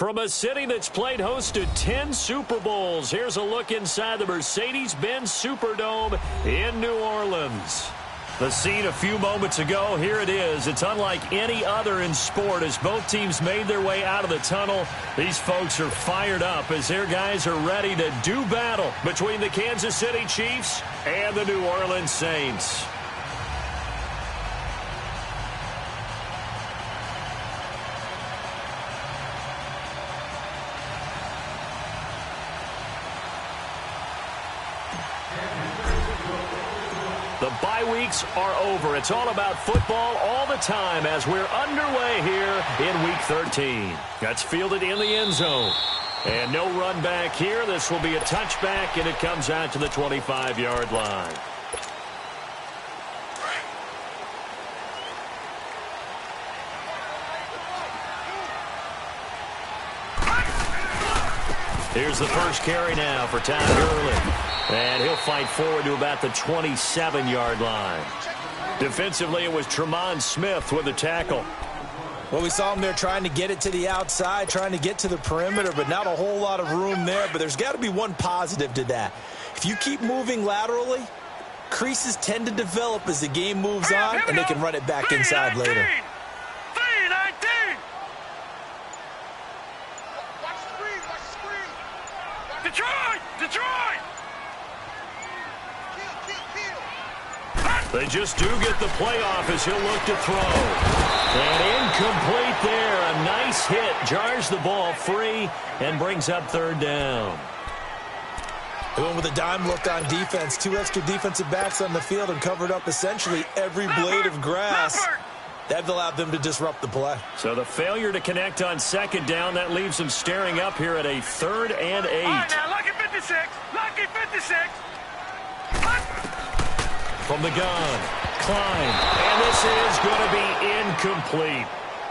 From a city that's played host to 10 Super Bowls, here's a look inside the Mercedes-Benz Superdome in New Orleans. The scene a few moments ago, here it is. It's unlike any other in sport as both teams made their way out of the tunnel. These folks are fired up as their guys are ready to do battle between the Kansas City Chiefs and the New Orleans Saints. The bye weeks are over. It's all about football all the time as we're underway here in Week 13. That's fielded in the end zone. And no run back here. This will be a touchback, and it comes out to the 25-yard line. Here's the first carry now for Todd Gurley. And he'll fight forward to about the 27-yard line. Defensively, it was Tremont Smith with the tackle. Well, we saw him there trying to get it to the outside, trying to get to the perimeter, but not a whole lot of room there. But there's got to be one positive to that. If you keep moving laterally, creases tend to develop as the game moves on, and they can run it back inside later. They just do get the playoff as he'll look to throw. And incomplete there. A nice hit. Jars the ball free and brings up third down. They went with a dime look on defense. 2 extra defensive backs on the field and covered up essentially every blade of grass. That allowed them to disrupt the play. So the failure to connect on second down, that leaves them staring up here at a 3rd and 8. All right, now, lucky 56. Lucky 56. From the gun, Klein, and this is going to be incomplete.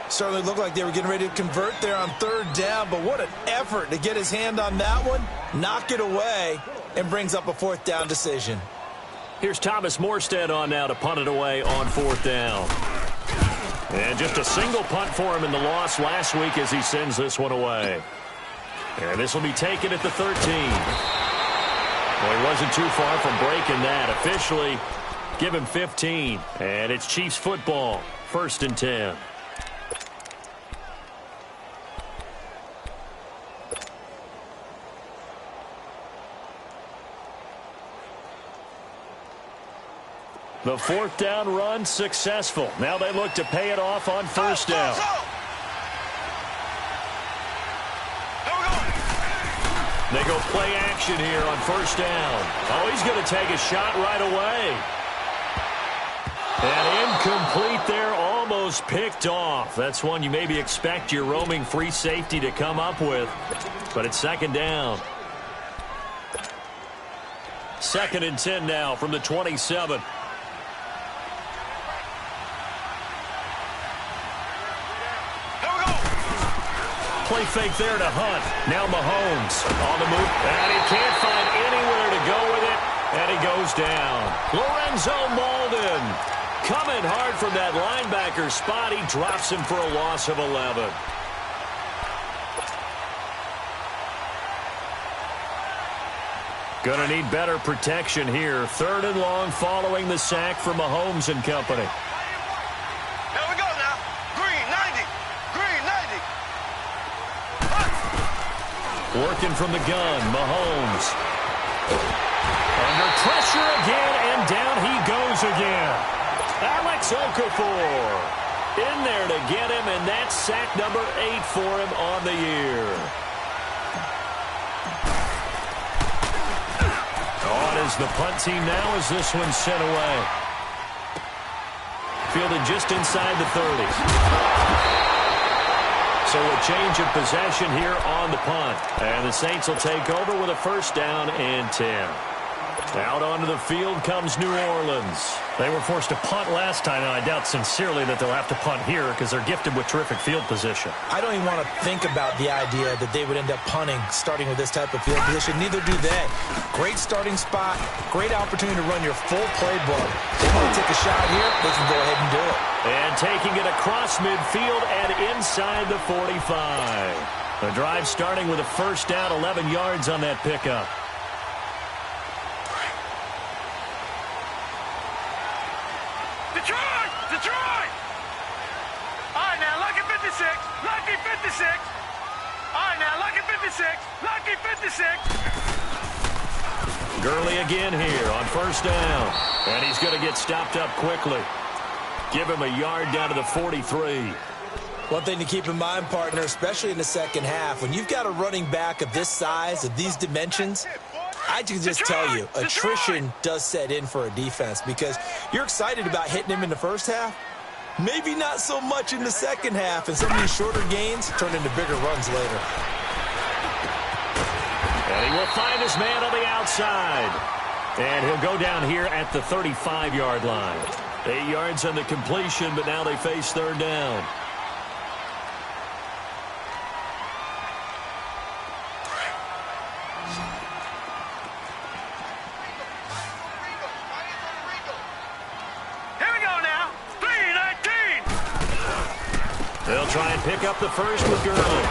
Certainly looked like they were getting ready to convert there on 3rd down, but what an effort to get his hand on that one, knock it away, and brings up a 4th down decision. Here's Thomas Morstead on now to punt it away on 4th down. And just a single punt for him in the loss last week as he sends this one away. And this will be taken at the 13. Well, he wasn't too far from breaking that. Officially, give him 15. And it's Chiefs football, 1st and 10. The 4th down run successful. Now they look to pay it off on 1st down. They go play action here on 1st down. Oh, he's going to take a shot right away. And incomplete there, almost picked off. That's one you maybe expect your roaming free safety to come up with. But it's 2nd down. 2nd and 10 now from the 27. Play fake there to Hunt. Now Mahomes on the move. And he can't find anywhere to go with it. And he goes down. Lorenzo Mauldin coming hard from that linebacker spot. He drops him for a loss of 11. Gonna need better protection here. 3rd and long following the sack from Mahomes and company. Working from the gun, Mahomes. Under pressure again, and down he goes again. Alex Okafor in there to get him, and that's sack number 8 for him on the year. On is the punt team now as this one's sent away. Fielded just inside the 30. So a change of possession here on the punt. And the Saints will take over with a 1st down and 10. Out onto the field comes New Orleans. They were forced to punt last time, and I doubt sincerely that they'll have to punt here because they're gifted with terrific field position. I don't even want to think about the idea that they would end up punting starting with this type of field position. Neither do they. Great starting spot, great opportunity to run your full playbook. They want to take a shot here, they can go ahead and do it. And taking it across midfield and inside the 45. The drive starting with a first down, 11 yards on that pickup. Detroit! Detroit! All right, now, lucky 56. Lucky 56. All right, now, lucky 56. Lucky 56. Gurley again here on first down. And he's going to get stopped up quickly. Give him a yard down to the 43. One thing to keep in mind, partner, especially in the second half, when you've got a running back of this size, of these dimensions, I can just tell you, attrition does set in for a defense because you're excited about hitting him in the first half. Maybe not so much in the second half, and some of these shorter gains turn into bigger runs later. And he will find his man on the outside. And he'll go down here at the 35-yard line. 8 yards on the completion, but now they face third down. Here we go now. 3:19. They'll try and pick up the first with Gurley.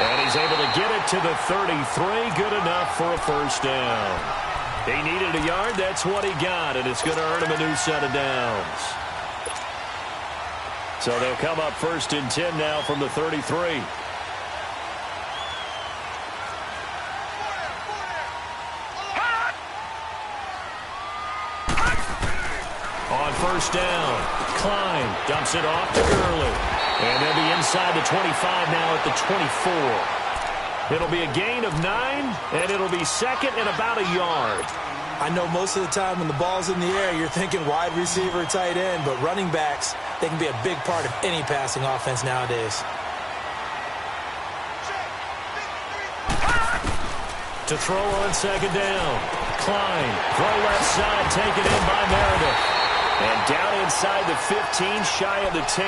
And he's able to get it to the 33. Good enough for a first down. He needed a yard. That's what he got, and it's going to earn him a new set of downs. So they'll come up first and 10 now from the 33. On first down, Klein dumps it off to Gurley. And they'll be inside the 25 now at the 24. It'll be a gain of 9, and it'll be second and about a yard. I know most of the time when the ball's in the air, you're thinking wide receiver, tight end, but running backs, they can be a big part of any passing offense nowadays. To throw on second down, Klein, throw left side, taken in by Meredith. And down inside the 15, shy of the 10.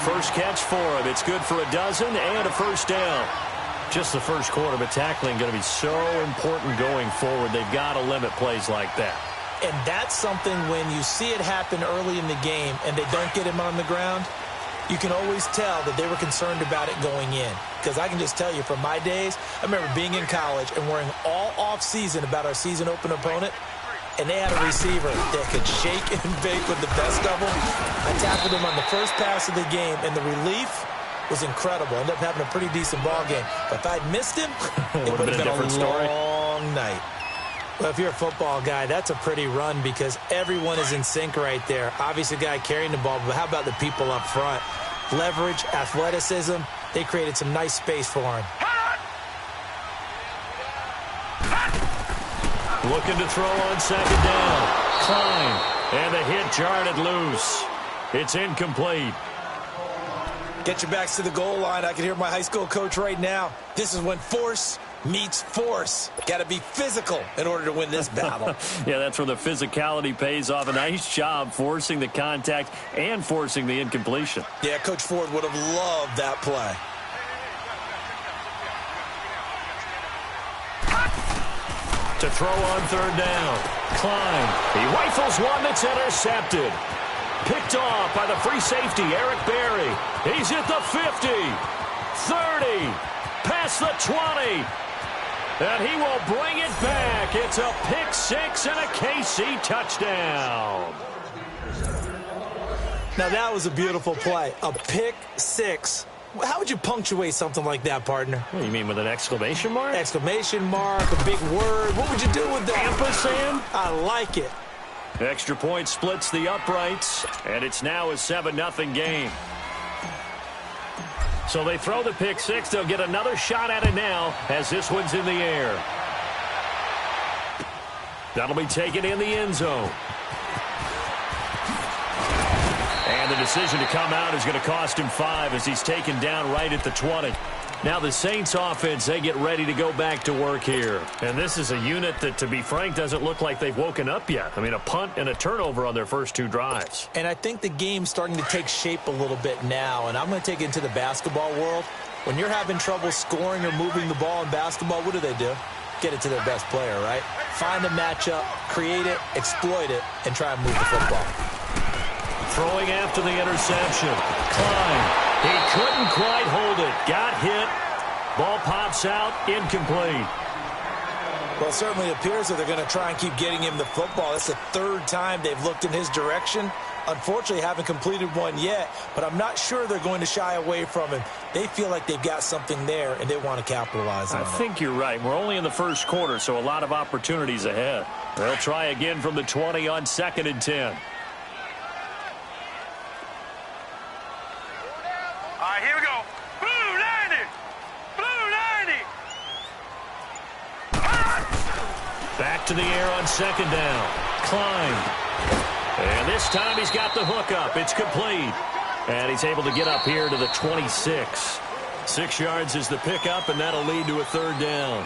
First catch for him. It's good for a dozen and a first down. Just the first quarter, but tackling going to be so important going forward. They've got to limit plays like that. And that's something when you see it happen early in the game and they don't get him on the ground, you can always tell that they were concerned about it going in. Because I can just tell you from my days, I remember being in college and worrying all off-season about our season open opponent, and they had a receiver that could shake and bake with the best of them. I tackled him on the first pass of the game, and the relief was incredible. Ended up having a pretty decent ball game. But if I'd missed him, it would have been a long night. Well, if you're a football guy, that's a pretty run because everyone is in sync right there. Obviously, the guy carrying the ball, but how about the people up front? Leverage, athleticism, they created some nice space for him. Looking to throw on second down. Klein, and the hit jarred it loose. It's incomplete. Get your backs to the goal line. I can hear my high school coach right now. This is when force meets force. Got to be physical in order to win this battle. Yeah, that's where the physicality pays off. A nice job forcing the contact and forcing the incompletion. Yeah, Coach Ford would have loved that play. To throw on third down. Klein. He rifles one that's intercepted. Picked off by the free safety, Eric Berry. He's at the 50, 30, past the 20. And he will bring it back. It's a pick six and a KC touchdown. Now, that was a beautiful play. A pick six. How would you punctuate something like that, partner? What do you mean, with an exclamation mark? Exclamation mark, a big word. What would you do with that? Ampersand? I like it. Extra point splits the uprights, and it's now a 7-0 game. So they throw the pick six. They'll get another shot at it now as this one's in the air. That'll be taken in the end zone. And the decision to come out is going to cost him 5 as he's taken down right at the 20. Now the Saints offense, they get ready to go back to work here. And this is a unit that, to be frank, doesn't look like they've woken up yet. I mean, a punt and a turnover on their first 2 drives. And I think the game's starting to take shape a little bit now. And I'm going to take it into the basketball world. When you're having trouble scoring or moving the ball in basketball, what do? Get it to their best player, right? Find a matchup, create it, exploit it, and try and move the football. Throwing after the interception. Klein. He couldn't quite hold it. Got hit Pass out, incomplete. Well, it certainly appears that they're going to try and keep getting him the football. It's the third time they've looked in his direction. Unfortunately, haven't completed one yet, but I'm not sure they're going to shy away from him. They feel like they've got something there, and they want to capitalize on it. I think you're right. We're only in the first quarter, so a lot of opportunities ahead. They'll try again from the 20 on 2nd and 10. All right, here we go. Blue 90. Blue 90. Back to the air on 2nd down. Klein. And this time he's got the hook up. It's complete. And he's able to get up here to the 26. 6 yards is the pickup, and that'll lead to a 3rd down.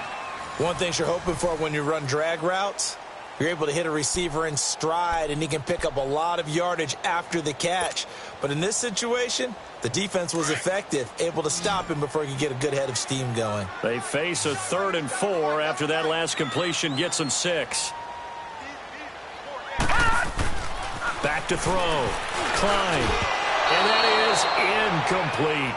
One thing you're hoping for when you run drag routes, you're able to hit a receiver in stride, and he can pick up a lot of yardage after the catch. But in this situation, the defense was effective, able to stop him before he could get a good head of steam going. They face a 3rd and 4 after that last completion gets them 6. Back to throw. Klein. And that is incomplete.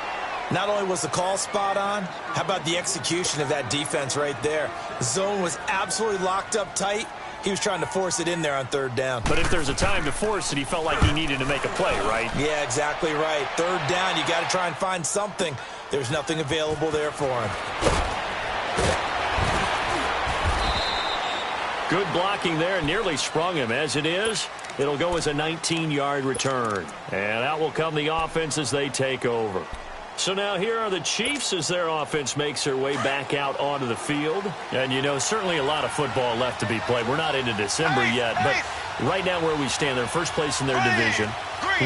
Not only was the call spot on, how about the execution of that defense right there? The zone was absolutely locked up tight. He was trying to force it in there on 3rd down. But if there's a time to force it, he felt like he needed to make a play, right? Yeah, exactly right. 3rd down, you got to try and find something. There's nothing available there for him. Good blocking there, nearly sprung him. As it is, it'll go as a 19-yard return. And out will come the offense as they take over. So now here are the Chiefs as their offense makes their way back out onto the field. And, you know, certainly a lot of football left to be played. We're not into December yet, but right now where we stand, they're first place in their division.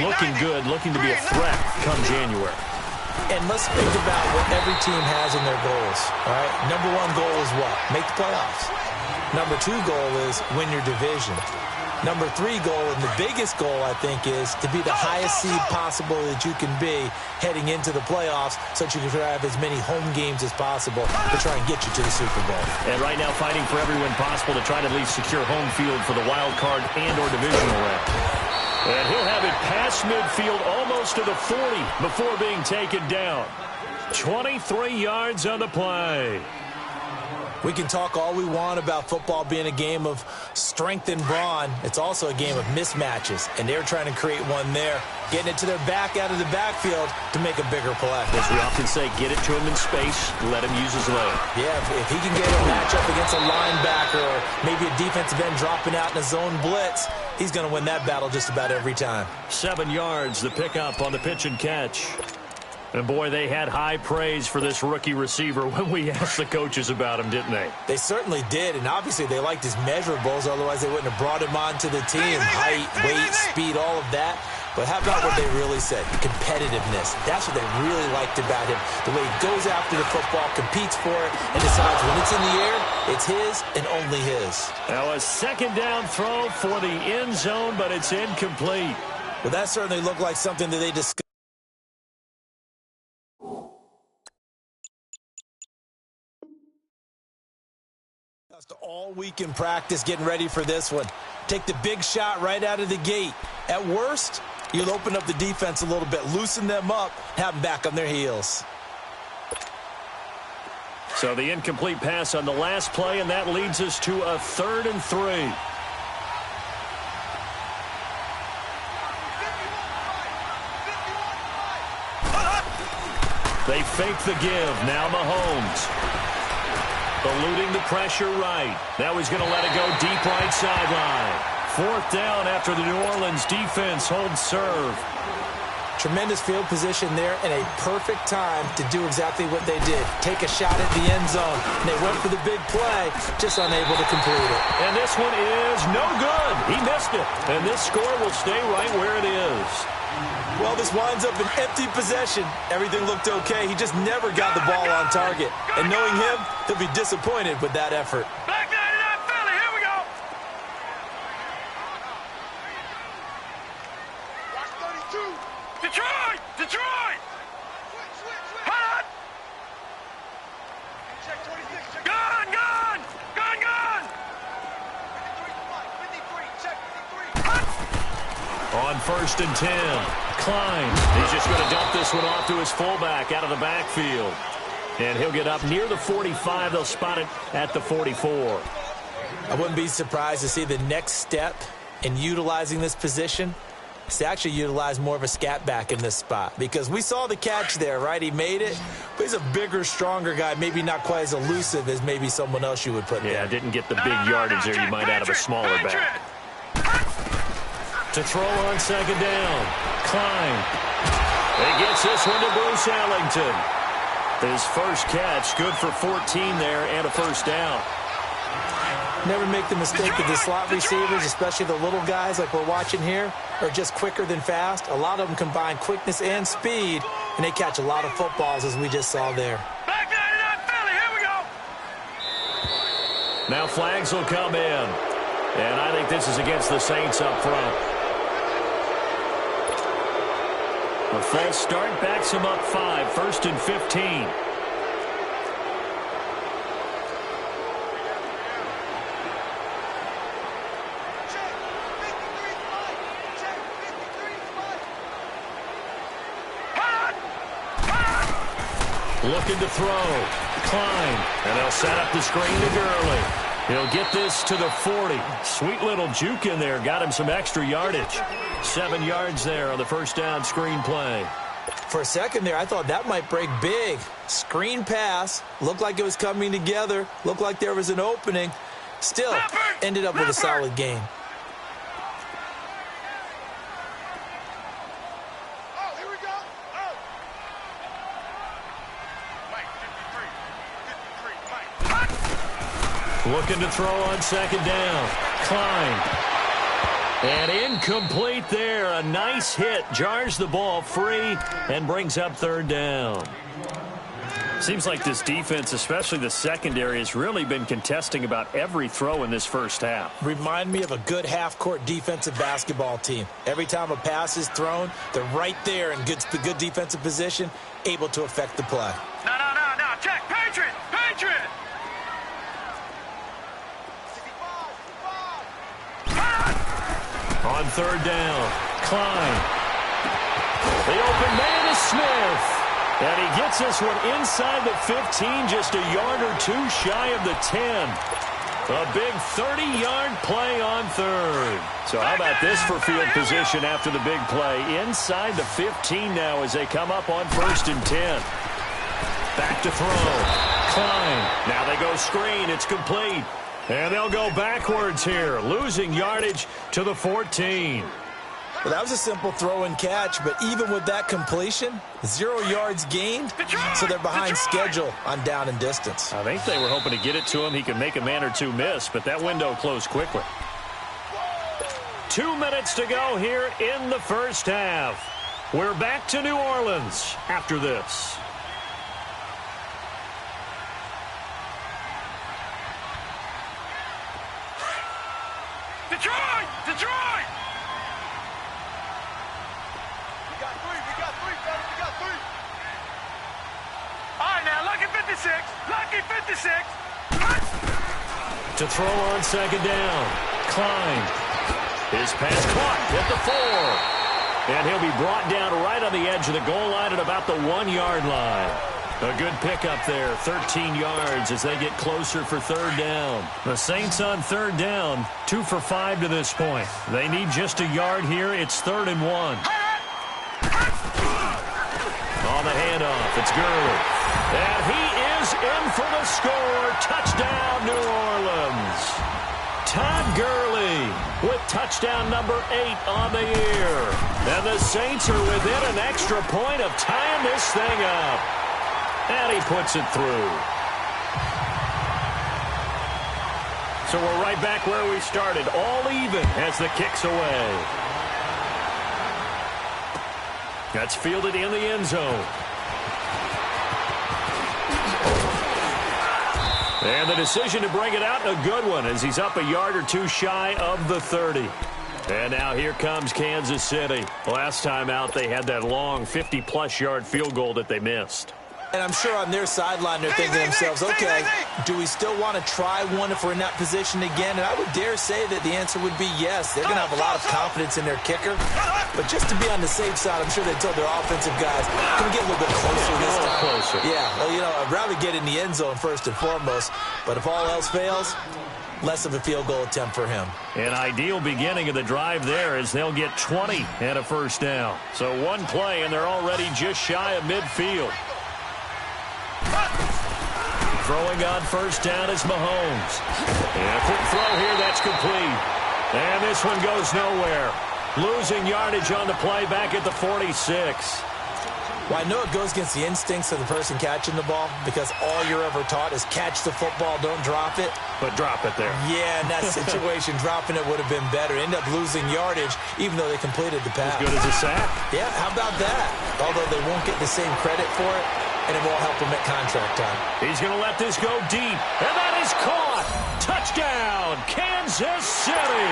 Looking good, looking to be a threat come January. And let's think about what every team has in their goals, all right? Number 1 goal is what? Make the playoffs. Number 2 goal is win your division. Number 3 goal, and the biggest goal, I think, is to be the highest seed possible that you can be heading into the playoffs so that you can have as many home games as possible to try and get you to the Super Bowl. And right now fighting for every win possible to try to at least secure home field for the wild card and or divisional round. And he'll have it past midfield almost to the 40 before being taken down. 23 yards on the play. We can talk all we want about football being a game of strength and brawn. It's also a game of mismatches, and they're trying to create one there, getting it to their back out of the backfield to make a bigger play. As we often say, get it to him in space, let him use his leg. Yeah, if he can get a matchup against a linebacker or maybe a defensive end dropping out in a zone blitz, he's going to win that battle just about every time. 7 yards, the pickup on the pitch and catch. And, boy, they had high praise for this rookie receiver when we asked the coaches about him, didn't they? They certainly did, and obviously they liked his measurables. Otherwise, they wouldn't have brought him onto the team. Height, weight, speed, all of that. But how about what they really said? Competitiveness. That's what they really liked about him. The way he goes after the football, competes for it, and decides when it's in the air, it's his and only his. Now a 2nd down throw for the end zone, but it's incomplete. Well, that certainly looked like something that they discussed. All week in practice getting ready for this one. Take the big shot right out of the gate. At worst, you'll open up the defense a little bit, loosen them up, have them back on their heels. So the incomplete pass on the last play, and that leads us to a 3rd and 3. They fake the give. Now Mahomes. Eluding the pressure right. Now he's going to let it go deep right sideline. 4th down after the New Orleans defense holds serve. Tremendous field position there and a perfect time to do exactly what they did. Take a shot at the end zone. And they went for the big play, just unable to complete it. And this one is no good. He missed it. And this score will stay right where it is. Well, this winds up an empty possession. Everything looked okay. He just never got the ball on target. And knowing him, he'll be disappointed with that effort. Back 99 Philly, here we go. Watch 32. Detroit! Detroit! Hot! Check 26. Check. Gun! Gun! Gun! Gun! 53. Check 53. Hot! On 1st and 10. Klein. He's just going to dump this one off to his fullback out of the backfield. And he'll get up near the 45. They'll spot it at the 44. I wouldn't be surprised to see the next step in utilizing this position is to actually utilize more of a scat back in this spot. Because we saw the catch there, right? He made it, but he's a bigger, stronger guy, maybe not quite as elusive as maybe someone else you would put there. Yeah, didn't get the big yardage there you might out of a smaller back. To throw on second down. Klein. He gets this one to Bruce Ellington. His first catch, good for 14 there and a first down. Never make the mistake that the slot receivers, especially the little guys like we're watching here, are just quicker than fast. A lot of them combine quickness and speed, and they catch a lot of footballs, as we just saw there. Back 99 Philly, here we go. Now flags will come in, and I think this is against the Saints up front. A false start backs him up 5, 1st and 15. Looking to throw. Klein. And they'll set up the screen to Gurley. He'll get this to the 40. Sweet little juke in there. Got him some extra yardage. 7 yards there on the first down screen play. For a second there, I thought that might break big. Screen pass. Looked like it was coming together. Looked like there was an opening. Still ended up with a solid gain. Looking to throw on second down. Klein. And incomplete there. A nice hit. Jars the ball free and brings up third down. Seems like this defense, especially the secondary, has really been contesting about every throw in this first half. Remind me of a good half-court defensive basketball team. Every time a pass is thrown, they're right there in good defensive position, able to affect the play. No. Check. Patriot. On third down, Klein. The open man is Smith. And he gets this one inside the 15, just a yard or two shy of the 10. A big 30-yard play on third. So how about this for field position after the big play? Inside the 15 now as they come up on 1st and 10. Back to throw. Klein. Now they go screen. It's complete. And they'll go backwards here, losing yardage to the 14. Well, that was a simple throw and catch, but even with that completion, 0 yards gained, so they're behind schedule on down and distance. I think they were hoping to get it to him. He could make a man or two miss, but that window closed quickly. 2 minutes to go here in the first half. We're back to New Orleans after this. Detroit! We got three, All right, now, lucky 56. To throw on second down. Klein. His pass caught at the 4. And he'll be brought down right on the edge of the goal line at about the 1-yard line. A good pickup there, 13 yards as they get closer for third down. The Saints on third down, 2 for 5 to this point. They need just a yard here. It's 3rd and 1. On the handoff, it's Gurley. And he is in for the score. Touchdown, New Orleans. Todd Gurley with touchdown number 8 on the year. And the Saints are within an extra point of tying this thing up. And he puts it through. So we're right back where we started, all even as the kick's away. That's fielded in the end zone. And the decision to bring it out, a good one, as he's up a yard or two shy of the 30. And now here comes Kansas City. Last time out, they had that long 50-plus yard field goal that they missed. And I'm sure on their sideline they're thinking to themselves, okay, do we still want to try one if we're in that position again? And I would dare say that the answer would be yes. They're going to have a lot of confidence in their kicker. But just to be on the safe side, I'm sure they told their offensive guys, can we get a little bit closer this time? closer. Yeah, well, I'd rather get in the end zone first and foremost, but if all else fails, less of a field goal attempt for him. An ideal beginning of the drive there as they'll get 20 and a first down. So one play, and they're already just shy of midfield. Throwing on first down is Mahomes. And a quick throw here, that's complete. And this one goes nowhere. Losing yardage on the play back at the 46. Well, I know it goes against the instincts of the person catching the ball because all you're ever taught is catch the football, don't drop it. But drop it there. Yeah, in that situation, dropping it would have been better. End up losing yardage even though they completed the pass. As good as a sack. Yeah, how about that? Although they won't get the same credit for it, and it won't help him at contract time. He's going to let this go deep, and that is caught. Touchdown, Kansas City.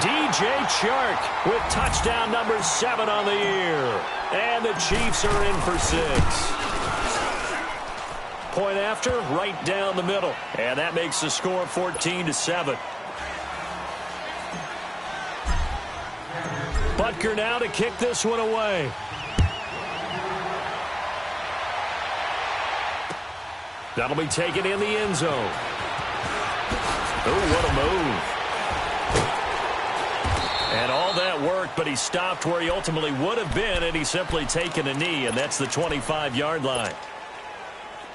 DJ Chark with touchdown number 7 on the year. And the Chiefs are in for 6. Point after, right down the middle. And that makes the score 14-7. Butker now to kick this one away. That'll be taken in the end zone. Oh, what a move. And all that work, but he stopped where he ultimately would have been, and he's simply taken a knee, and that's the 25-yard line.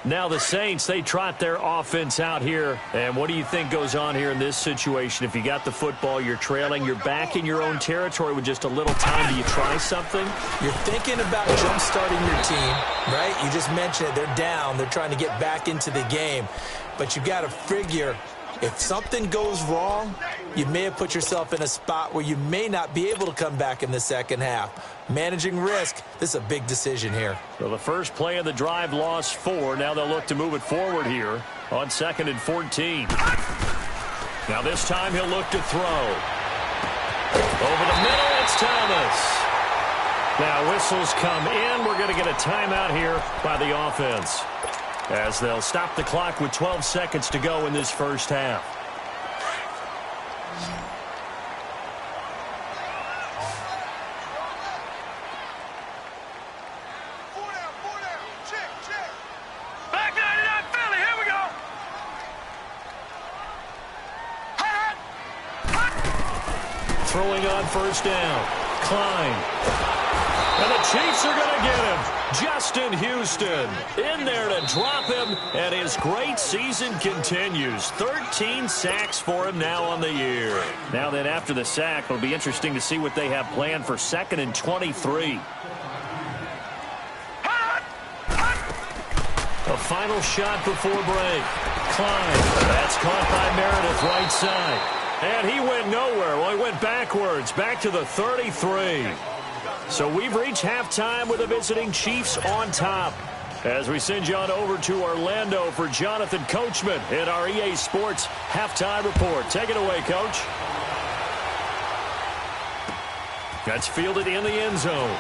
Now the Saints, they trot their offense out here. And what do you think goes on here in this situation? If you got the football, you're trailing, you're back in your own territory with just a little time. Do you try something? You're thinking about jump-starting your team, right? You just mentioned it. They're down. They're trying to get back into the game. But you got to figure if something goes wrong, you may have put yourself in a spot where you may not be able to come back in the second half. Managing risk, this is a big decision here. So the first play of the drive lost 4. Now they'll look to move it forward here on 2nd and 14. Now this time he'll look to throw. Over the middle, it's Thomas. Now whistles come in. We're going to get a timeout here by the offense, as they'll stop the clock with 12 seconds to go in this first half. Back 99 Philly, here we go. Throwing on first down. Klein. And the Chiefs are going to get him. Justin Houston in there to drop him, and his great season continues. 13 sacks for him now on the year. Now then, after the sack, it'll be interesting to see what they have planned for 2nd and 23. A final shot before break. Klein. That's caught by Meredith right side. And he went nowhere. Well, he went backwards, back to the 33. So we've reached halftime with the visiting Chiefs on top. As we send you on over to Orlando for Jonathan Coachman in our EA Sports Halftime Report. Take it away, Coach. That's fielded in the end zone.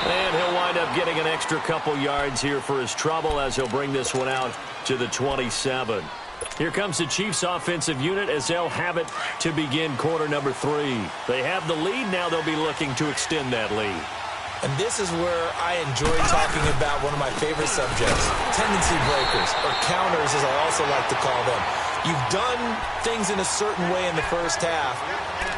And he'll wind up getting an extra couple yards here for his trouble as he'll bring this one out to the 27. Here comes the Chiefs offensive unit as they'll have it to begin quarter number 3. They have the lead. Now they'll be looking to extend that lead. And this is where I enjoy talking about one of my favorite subjects, tendency breakers, or counters as I also like to call them. You've done things in a certain way in the first half,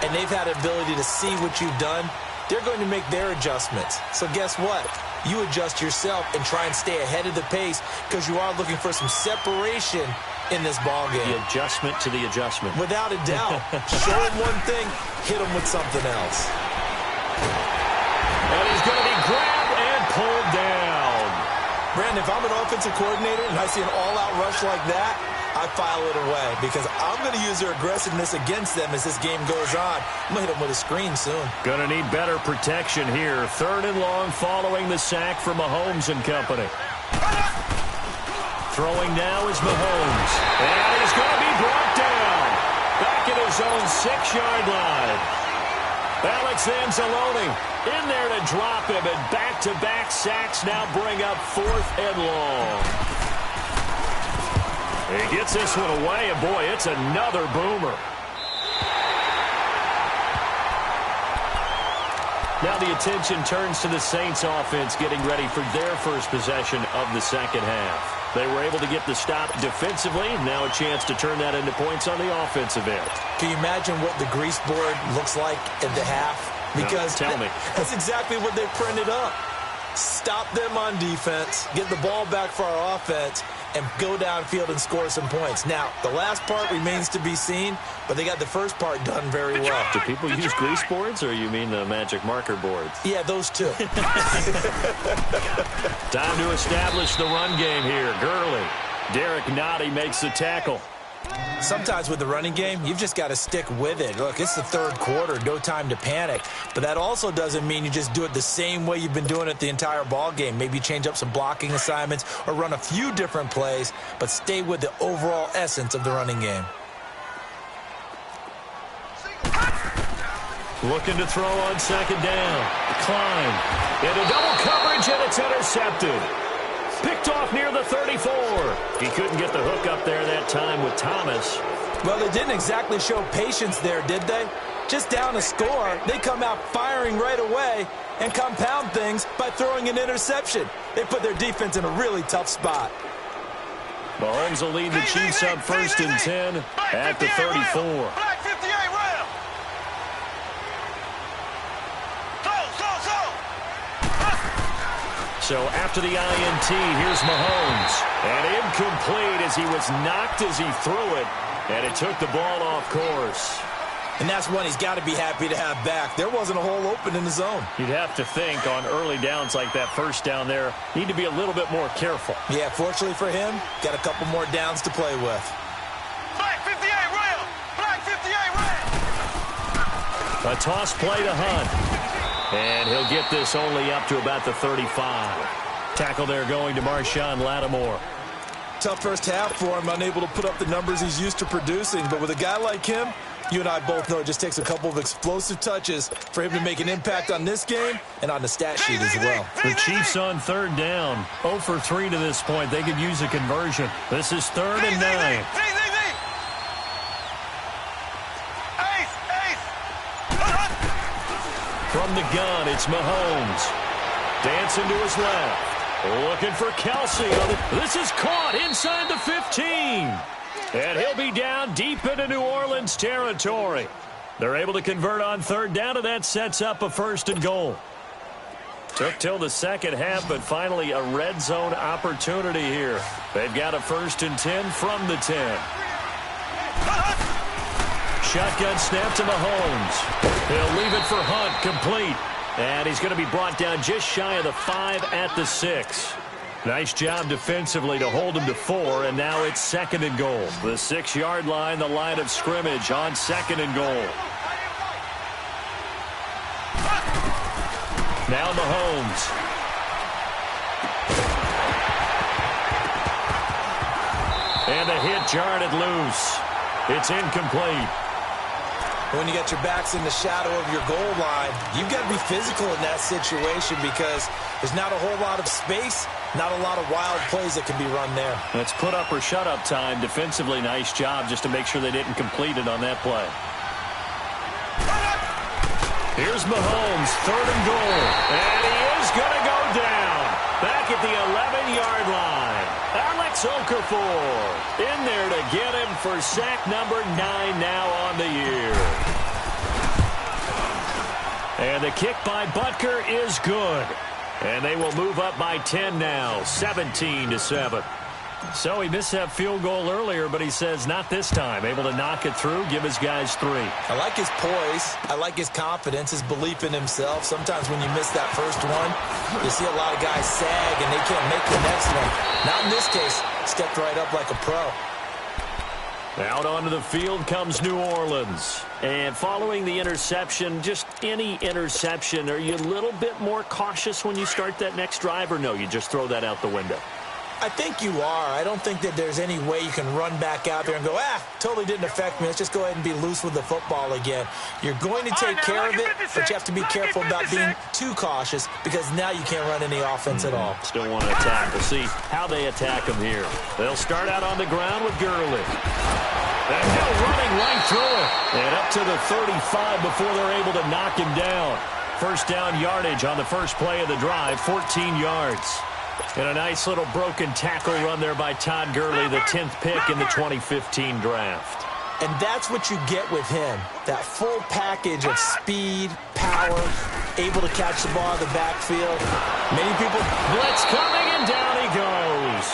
and they've had an ability to see what you've done. They're going to make their adjustments. So guess what? You adjust yourself and try and stay ahead of the pace because you are looking for some separation in this ball game. The adjustment to the adjustment. Without a doubt. Show them one thing, hit them with something else. And he's going to be grabbed and pulled down. Brandon, if I'm an offensive coordinator and I see an all-out rush like that, I file it away because I'm going to use their aggressiveness against them as this game goes on. I'm going to hit them with a screen soon. Going to need better protection here. 3rd and long following the sack for Mahomes and company. Throwing now is Mahomes. And he's going to be brought down. Back at his own 6-yard line. Alex Anzalone in there to drop him. And back-to-back sacks now bring up 4th and long. He gets this one away, and boy, it's another boomer. Now the attention turns to the Saints offense getting ready for their first possession of the second half. They were able to get the stop defensively. Now a chance to turn that into points on the offensive end. Can you imagine what the grease board looks like at the half? Because no, tell me. That's exactly what they printed up. Stop them on defense, get the ball back for our offense, and go downfield and score some points. Now, the last part remains to be seen, but they got the first part done very well. Do people use grease boards, or you mean the magic marker boards? Yeah, those two. Time to establish the run game here. Gurley. Derek Nottie makes the tackle. Sometimes with the running game, you've just got to stick with it. Look, it's the third quarter, no time to panic. But that also doesn't mean you just do it the same way you've been doing it the entire ball game. Maybe change up some blocking assignments or run a few different plays, but stay with the overall essence of the running game. Looking to throw on second down. Klein into double coverage, and it's intercepted. Picked off near the 34. He couldn't get the hook up there that time with Thomas. Well, they didn't exactly show patience there, did they? Just down a score, they come out firing right away and compound things by throwing an interception. They put their defense in a really tough spot. Mahomes will lead the Chiefs up first and 10 at the 34. Black 58 rail. So after the INT, here's Mahomes. And incomplete as he was knocked as he threw it. And it took the ball off course. And that's one he's got to be happy to have back. There wasn't a hole open in the zone. You'd have to think on early downs like that first down there, need to be a little bit more careful. Yeah, fortunately for him, got a couple more downs to play with. Black 58 rail. Black 58 rail. A toss play to Hunt. And he'll get this only up to about the 35. Tackle there going to Marshawn Lattimore. Tough first half for him, unable to put up the numbers he's used to producing. But with a guy like him, you and I both know it just takes a couple of explosive touches for him to make an impact on this game and on the stat sheet as well. The Chiefs on third down. 0 for 3 to this point. They could use a conversion. This is 3rd and 9. From the gun, it's Mahomes. Dancing to his left. Looking for Kelsey. This is caught inside the 15. And he'll be down deep into New Orleans territory. They're able to convert on third down, and that sets up a 1st and goal. Took till the second half, but finally a red zone opportunity here. They've got a 1st and 10 from the 10. Shotgun snap to Mahomes. He'll leave it for Hunt, complete. And he's going to be brought down just shy of the 5 at the 6. Nice job defensively to hold him to 4, and now it's 2nd and goal. The 6-yard line, the line of scrimmage on 2nd and goal. Now Mahomes. And the hit jarred it loose. It's incomplete. When you got your backs in the shadow of your goal line, you've got to be physical in that situation because there's not a whole lot of space, not a lot of wild plays that can be run there. It's put up or shut up time. Defensively, nice job just to make sure they didn't complete it on that play. Here's Mahomes, 3rd and goal. And he is going to go down. Back at the 11-yard line. Alex Okafor in there to get him for sack number 9 now on the year. And the kick by Butker is good. And they will move up by 10 now, 17-7. So he missed that field goal earlier, but he says not this time. Able to knock it through, give his guys 3. I like his poise. I like his confidence, his belief in himself. Sometimes when you miss that first one, you see a lot of guys sag and they can't make the next one. Not in this case. Stepped right up like a pro. Out onto the field comes New Orleans. And following the interception, just any interception, are you a little bit more cautious when you start that next drive, or no, you just throw that out the window? I think you are. I don't think that there's any way you can run back out there and go, totally didn't affect me. Let's just go ahead and be loose with the football again. You're going to take care of it, but you have to be careful about being too cautious because now you can't run any offense at all. Still want to attack. We'll see how they attack him here. They'll start out on the ground with Gurley. And Hill running right through it. And up to the 35 before they're able to knock him down. first down yardage on the first play of the drive, 14 yards. And a nice little broken tackle run there by Todd Gurley, the 10th pick in the 2015 draft. And that's what you get with him, that full package of speed, power, able to catch the ball in the backfield. Many people... Blitz coming, and down he goes.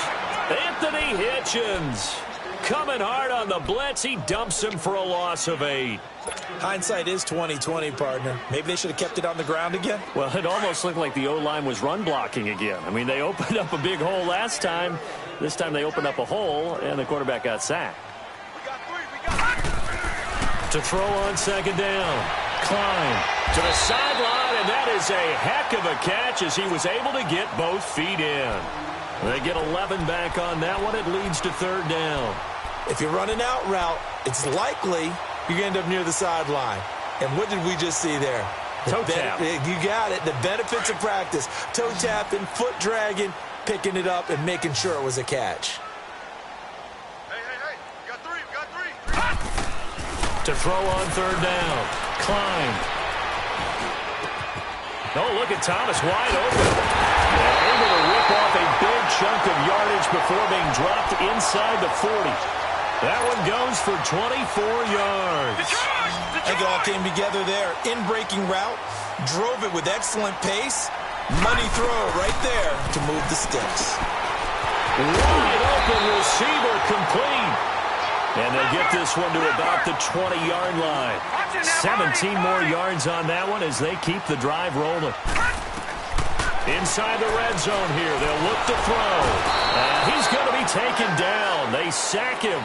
Anthony Hitchens coming hard on the blitz. He dumps him for a loss of 8. Hindsight is 20/20, partner. Maybe they should have kept it on the ground again. Well, it almost looked like the O-line was run blocking again. I mean, they opened up a big hole last time. This time they opened up a hole, and the quarterback got sacked. To throw on second down. Klein to the sideline, and that is a heck of a catch as he was able to get both feet in. They get 11 back on that one. It leads to third down. If you're running out route, it's likely you're going to end up near the sideline. And what did we just see there? Toe tap. You got it. The benefits of practice. Toe tapping, foot dragging, picking it up, and making sure it was a catch. Hey. We got three. To throw on third down. Klein. Oh, look at Thomas wide open. And able to rip off a big chunk of yardage before being dropped inside the 40. That one goes for 24 yards. I think it all came together there. In-breaking route, drove it with excellent pace. Money throw right there to move the sticks. Wide open receiver complete. And they get this one to about the 20-yard line. 17 more yards on that one as they keep the drive rolling. Inside the red zone here, they'll look to throw. And he's going to be taken down. They sack him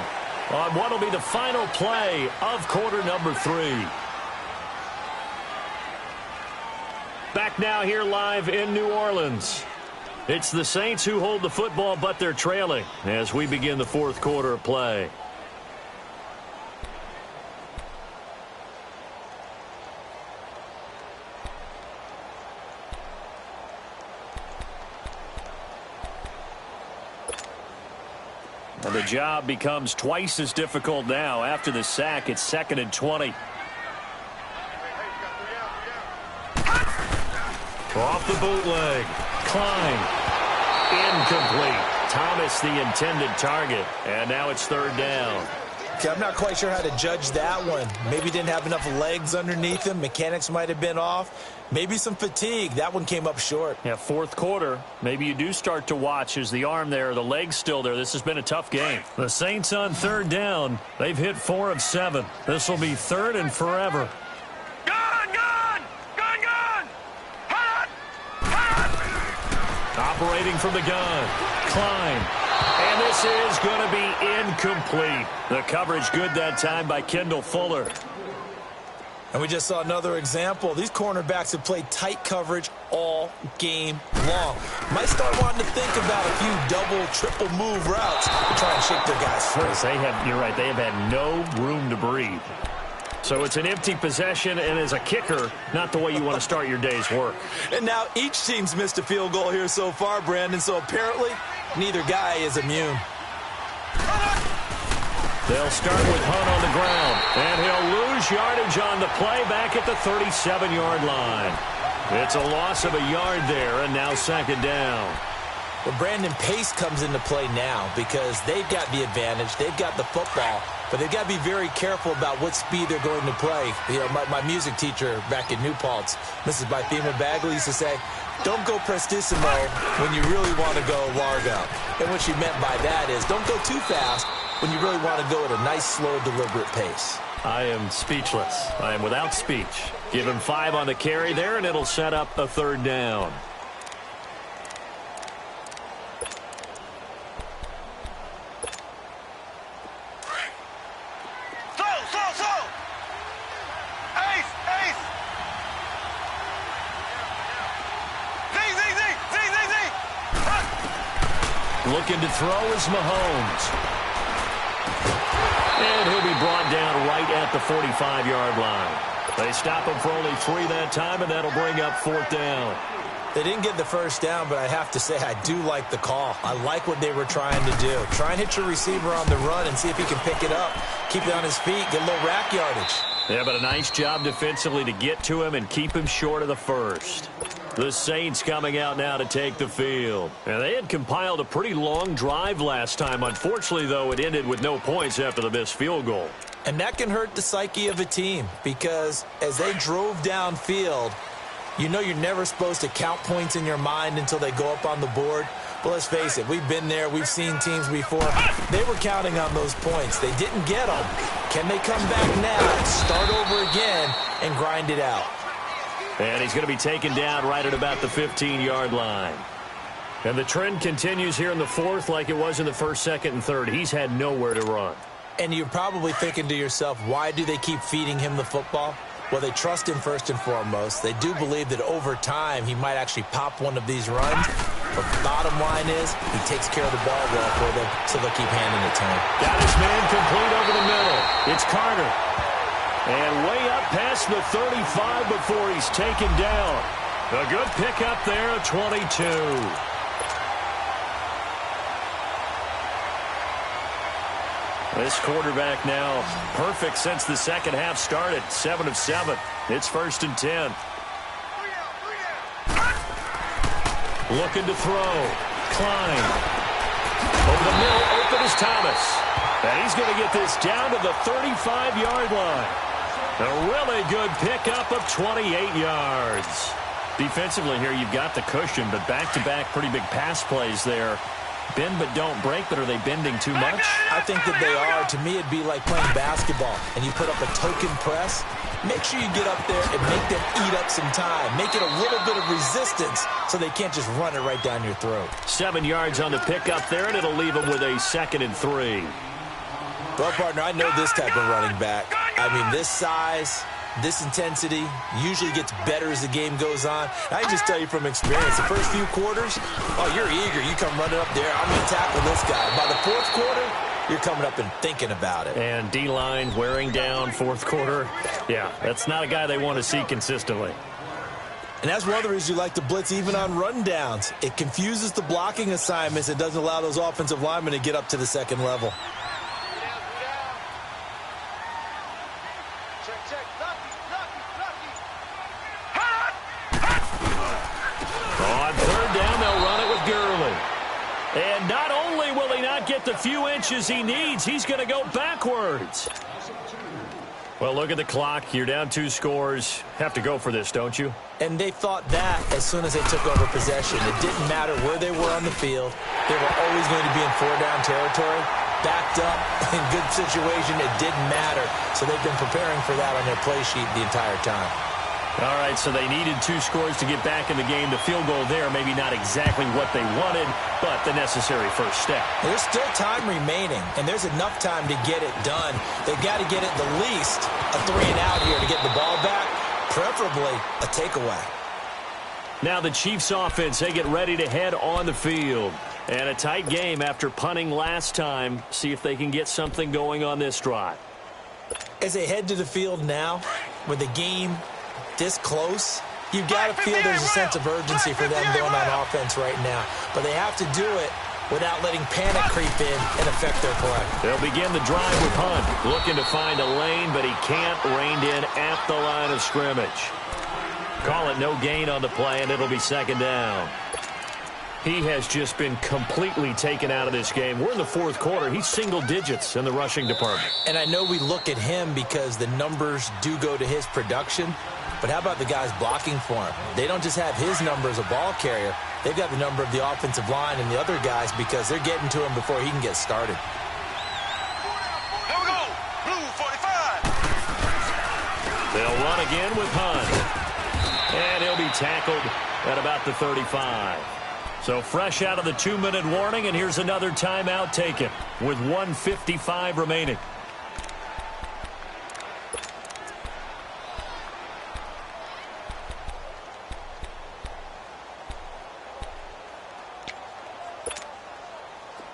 on what will be the final play of quarter number 3. Back now here live in New Orleans. It's the Saints who hold the football, but they're trailing as we begin the fourth quarter of play. And the job becomes twice as difficult now. After the sack, it's 2nd and 20. Off the bootleg. Klein. Incomplete. Thomas the intended target. And now it's third down. Okay, I'm not quite sure how to judge that one. Maybe didn't have enough legs underneath him. Mechanics might have been off. Maybe some fatigue. That one came up short. Yeah, fourth quarter. Maybe you do start to watch as the arm there, the leg's still there. This has been a tough game. The Saints on third down. They've hit 4 of 7. This will be third and forever. Operating from the gun. Klein. And this is going to be incomplete. The coverage good that time by Kendall Fuller. And we just saw another example. These cornerbacks have played tight coverage all game long. Might start wanting to think about a few double, triple move routes to try and shake their guys free. You're right, they have had no room to breathe. So it's an empty possession, and as a kicker, not the way you want to start your day's work. And now each team's missed a field goal here so far, Brandon, so apparently neither guy is immune. They'll start with Hunt on the ground, and he'll lose yardage on the play back at the 37-yard line. It's a loss of a yard there, and now second down. Well, Brandon, pace comes into play now because they've got the advantage. They've got the football, but they've got to be very careful about what speed they're going to play. You know, my music teacher back in New Paltz, Mrs. Bythema Bagley, used to say, don't go prestissimo when you really want to go largo. And what she meant by that is don't go too fast when you really want to go at a nice, slow, deliberate pace. I am speechless. I am without speech. Give him 5 on the carry there, and it'll set up a third down. Looking to throw is Mahomes. And he'll be brought down right at the 45-yard line. They stop him for only 3 that time, and that'll bring up fourth down. They didn't get the first down, but I have to say I do like the call. I like what they were trying to do. Try and hit your receiver on the run and see if he can pick it up. Keep it on his feet, get a little rack yardage. Yeah, but a nice job defensively to get to him and keep him short of the first. The Saints coming out now to take the field. And they had compiled a pretty long drive last time. Unfortunately, though, it ended with no points after the missed field goal. And that can hurt the psyche of a team because as they drove downfield, you know you're never supposed to count points in your mind until they go up on the board. But let's face it, we've been there. We've seen teams before. They were counting on those points. They didn't get them. Can they come back now, start over again, and grind it out? And he's going to be taken down right at about the 15-yard line. And the trend continues here in the fourth like it was in the first, second, and third. He's had nowhere to run. And you're probably thinking to yourself, why do they keep feeding him the football? Well, they trust him first and foremost. They do believe that over time he might actually pop one of these runs. But the bottom line is he takes care of the ball well for them, so they'll keep handing it to him. Got his man complete over the middle. It's Carter. And way up past the 35 before he's taken down. A good pickup there at 22. This quarterback now perfect since the second half started. 7 of 7. It's 1st and 10. Looking to throw. Klein. Over the middle, open is Thomas. And he's going to get this down to the 35-yard line. A really good pickup of 28 yards. Defensively here, you've got the cushion, but back-to-back pretty big pass plays there. Bend but don't break, but are they bending too much? I think that they are. To me, it'd be like playing basketball, and you put up a token press. Make sure you get up there and make them eat up some time. Make it a little bit of resistance so they can't just run it right down your throat. 7 yards on the pickup there, and it'll leave them with a 2nd and 3. Well, partner, I know this type of running back. I mean, this size, this intensity usually gets better as the game goes on. I can just tell you from experience, the first few quarters, oh, you're eager. You come running up there. I'm going to tackle this guy. By the fourth quarter, you're coming up and thinking about it. And D-line wearing down fourth quarter. Yeah, that's not a guy they want to see consistently. And that's one of the reasons you like to blitz even on rundowns. It confuses the blocking assignments. It doesn't allow those offensive linemen to get up to the second level. On third down, they'll run it with Gurley. And not only will he not get the few inches he needs, he's going to go backwards. Well, look at the clock. You're down 2 scores. Have to go for this, don't you? And they thought that as soon as they took over possession. It didn't matter where they were on the field. They were always going to be in 4-down territory. Backed up, in good situation, it didn't matter. So they've been preparing for that on their play sheet the entire time. All right, so they needed 2 scores to get back in the game. The field goal there, maybe not exactly what they wanted, but the necessary first step. There's still time remaining, and there's enough time to get it done. They've got to get it the least a 3-and-out here to get the ball back, preferably a takeaway. Now the Chiefs offense, they get ready to head on the field. And a tight game after punting last time. See if they can get something going on this drive. As they head to the field now, with the game this close, you've got to feel there's a sense of urgency for them going on offense right now. But they have to do it without letting panic creep in and affect their play. They'll begin the drive with Hunt, looking to find a lane, but he can't, reined in at the line of scrimmage. Call it no gain on the play, and it'll be 2nd down. He has just been completely taken out of this game. We're in the fourth quarter. He's single digits in the rushing department. And I know we look at him because the numbers do go to his production, but how about the guys blocking for him? They don't just have his number as a ball carrier. They've got the number of the offensive line and the other guys because they're getting to him before he can get started. Here we go. Blue 45. They'll run again with Hunt. And he'll be tackled at about the 35. So fresh out of the 2-minute warning, and here's another timeout taken with 1:55 remaining.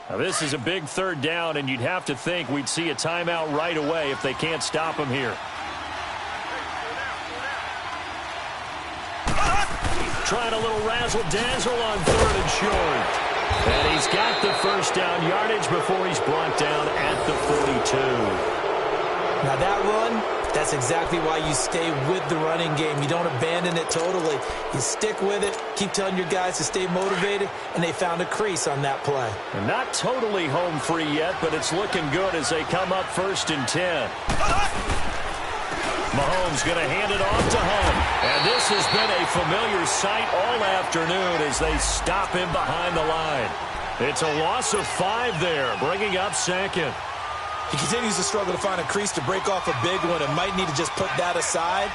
Now this is a big 3rd down, and you'd have to think we'd see a timeout right away if they can't stop him here. Trying a little razzle-dazzle on 3rd and short. And he's got the first down yardage before he's brought down at the 42. Now that run, that's exactly why you stay with the running game. You don't abandon it totally. You stick with it, keep telling your guys to stay motivated, and they found a crease on that play. And not totally home free yet, but it's looking good as they come up 1st and 10. Mahomes going to hand it off to Hunt. And this has been a familiar sight all afternoon as they stop him behind the line. It's a loss of 5 there, bringing up 2nd. He continues to struggle to find a crease to break off a big one and might need to just put that aside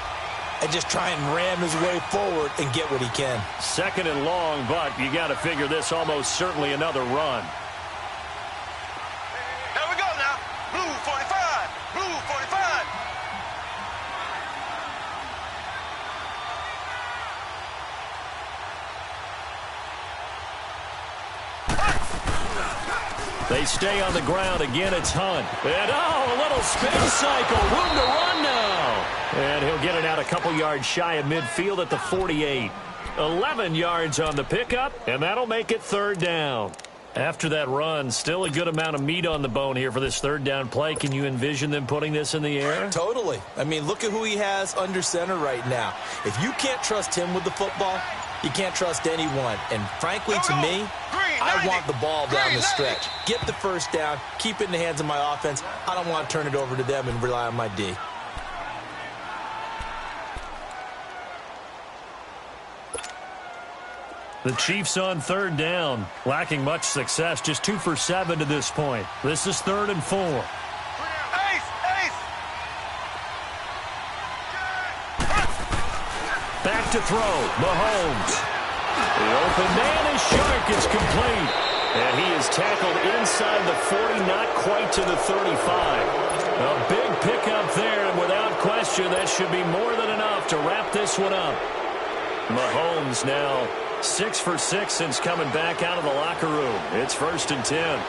and just try and ram his way forward and get what he can. 2nd and long, but you got to figure this almost certainly another run. There we go now. Blue 45. Blue 45. They stay on the ground. Again, it's Hunt. And, a little spin cycle. Room to run now. And he'll get it out a couple yards shy of midfield at the 48. 11 yards on the pickup, and that'll make it 3rd down. After that run, still a good amount of meat on the bone here for this 3rd down play. Can you envision them putting this in the air? Totally. I mean, look at who he has under center right now. If you can't trust him with the football, you can't trust anyone. And frankly, to me, I want the ball down the stretch. Get the 1st down, keep it in the hands of my offense. I don't want to turn it over to them and rely on my D. The Chiefs on 3rd down, lacking much success, just 2 for 7 to this point. This is 3rd and 4. Ace! Ace! Back to throw, Mahomes. The open man is Shark. It's complete. And he is tackled inside the 40, not quite to the 35. A big pickup there, and without question, that should be more than enough to wrap this one up. Mahomes now 6 for 6 since coming back out of the locker room. It's 1st and 10.